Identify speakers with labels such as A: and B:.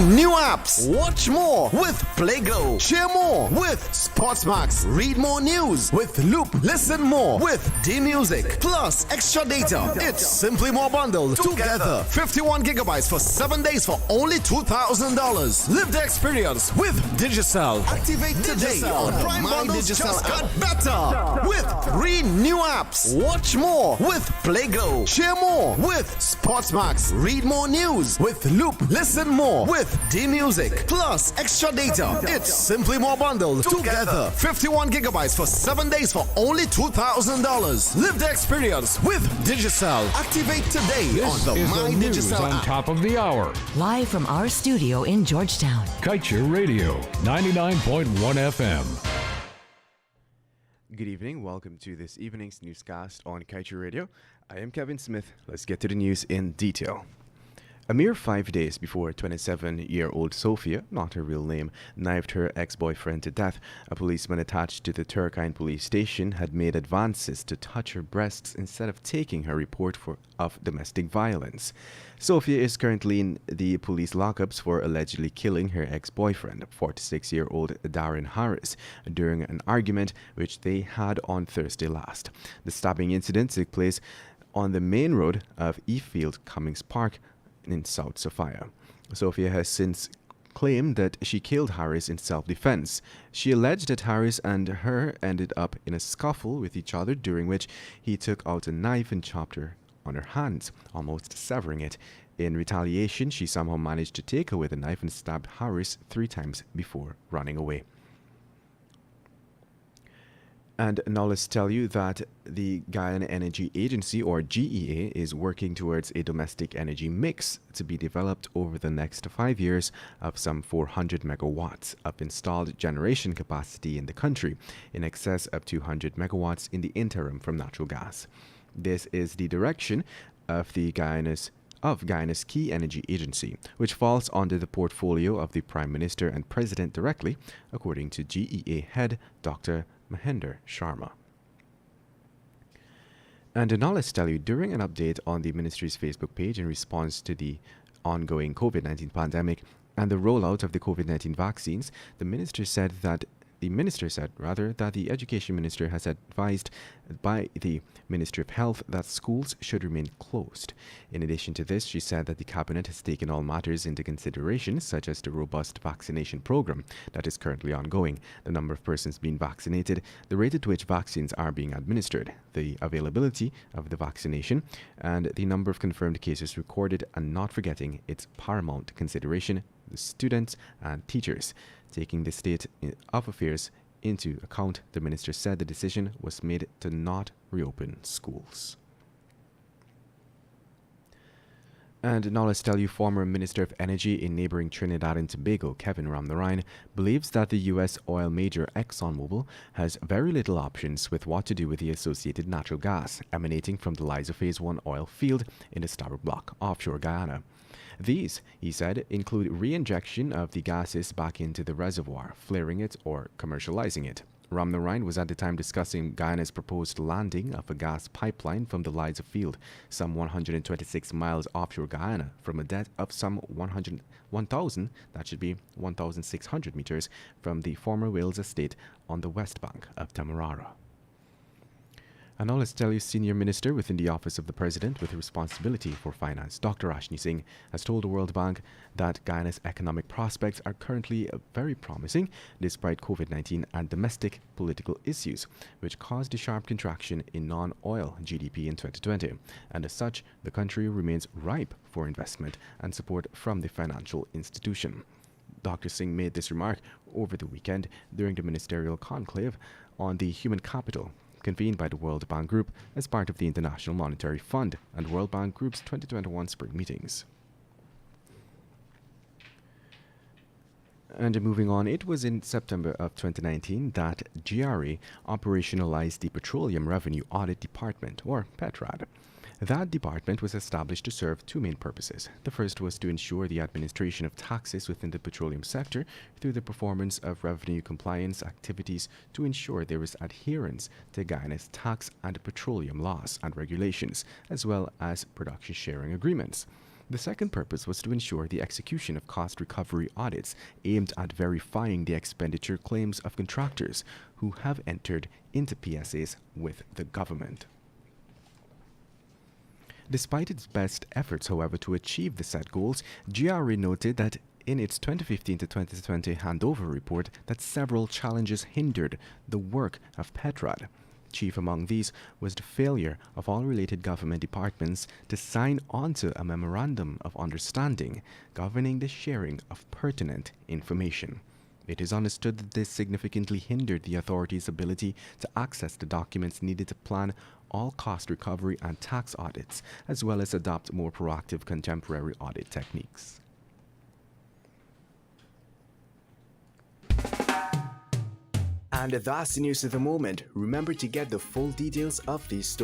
A: new apps. Watch more with PlayGlow. Share more with Sportsmax. Read more news with Loop. Listen more with D-Music. Plus extra data. It's simply more bundled together. 51 gigabytes for 7 days for only $2,000. Live the experience with Digicel. Activate today on Prime Bundles. Just got better with 3 new apps. Watch more with PlayGlow. Share more with Sportsmax. Read more news with Loop. Listen more with D-Music. Plus extra data. It's simply more bundled together. 51 gigabytes for 7 days for only $2,000. Live the experience with Digicel. Activate today on the
B: This is
A: My
B: the news
A: Digicel
B: on
A: app.
B: top of the hour.
C: Live from our studio in Georgetown.
B: Kaiser Radio, 99.1 FM.
D: Good evening. Welcome to this evening's newscast on Kaiser Radio. I am Kevin Smith. Let's get to the news in detail. A mere 5 days before 27-year-old Sophia, not her real name, knifed her ex-boyfriend to death, a policeman attached to the Turkine police station had made advances to touch her breasts instead of taking her report of domestic violence. Sophia is currently in the police lockups for allegedly killing her ex-boyfriend, 46-year-old Darren Harris, during an argument which they had on Thursday last. The stabbing incident took place on the main road of Efield Cummings Park in South Sophia. Sophia has since claimed that she killed Harris in self-defense. She alleged that Harris and her ended up in a scuffle with each other, during which he took out a knife and chopped her on her hands, almost severing it. In retaliation, she somehow managed to take away the knife and stabbed Harris 3 times before running away. And now let's tell you that the Guyana Energy Agency, or GEA, is working towards a domestic energy mix to be developed over the next 5 years of some 400 megawatts of installed generation capacity in the country, in excess of 200 megawatts in the interim from natural gas. This is the direction of Guyana's key energy agency, which falls under the portfolio of the Prime Minister and President directly, according to GEA head Dr. Mahinder Sharma. And now let's tell you, during an update on the ministry's Facebook page in response to the ongoing COVID-19 pandemic and the rollout of the COVID-19 vaccines, the minister said that the Education Minister has advised by the Ministry of Health that schools should remain closed. In addition to this, she said that the Cabinet has taken all matters into consideration, such as the robust vaccination program that is currently ongoing, the number of persons being vaccinated, the rate at which vaccines are being administered, the availability of the vaccination, and the number of confirmed cases recorded, and not forgetting its paramount consideration, the students and teachers. Taking the state of affairs into account, the minister said the decision was made to not reopen schools. And now let's tell you, former Minister of Energy in neighboring Trinidad and Tobago, Kevin Ramnarine, believes that the U.S. oil major ExxonMobil has very little options with what to do with the associated natural gas emanating from the Liza Phase 1 oil field in the Stabroek Block, offshore Guyana. These, he said, include re-injection of the gases back into the reservoir, flaring it, or commercializing it. Ramnarine was at the time discussing Guyana's proposed landing of a gas pipeline from the Liza field, some 126 miles offshore Guyana, from a depth of some 1,600 meters from the former Wales estate on the west bank of Tamarara. And now let's tell you, Senior Minister within the Office of the President with responsibility for finance, Dr. Ashni Singh, has told the World Bank that Guyana's economic prospects are currently very promising despite COVID-19 and domestic political issues, which caused a sharp contraction in non-oil GDP in 2020. And as such, the country remains ripe for investment and support from the financial institution. Dr. Singh made this remark over the weekend during the ministerial conclave on the human capital convened by the World Bank Group as part of the International Monetary Fund and World Bank Group's 2021 spring meetings. And moving on, it was in September of 2019 that GRA operationalized the Petroleum Revenue Audit Department, or PETRAD. That department was established to serve 2 main purposes. The first was to ensure the administration of taxes within the petroleum sector through the performance of revenue compliance activities to ensure there is adherence to Guyana's tax and petroleum laws and regulations, as well as production sharing agreements. The second purpose was to ensure the execution of cost recovery audits aimed at verifying the expenditure claims of contractors who have entered into PSAs with the government. Despite its best efforts, however, to achieve the set goals, GRA noted that in its 2015 to 2020 handover report that several challenges hindered the work of PETRAD. Chief among these was the failure of all related government departments to sign onto a memorandum of understanding governing the sharing of pertinent information. It is understood that this significantly hindered the authority's ability to access the documents needed to plan all cost recovery and tax audits, as well as adopt more proactive contemporary audit techniques.
A: And that's the news of the moment. Remember to get the full details of these stories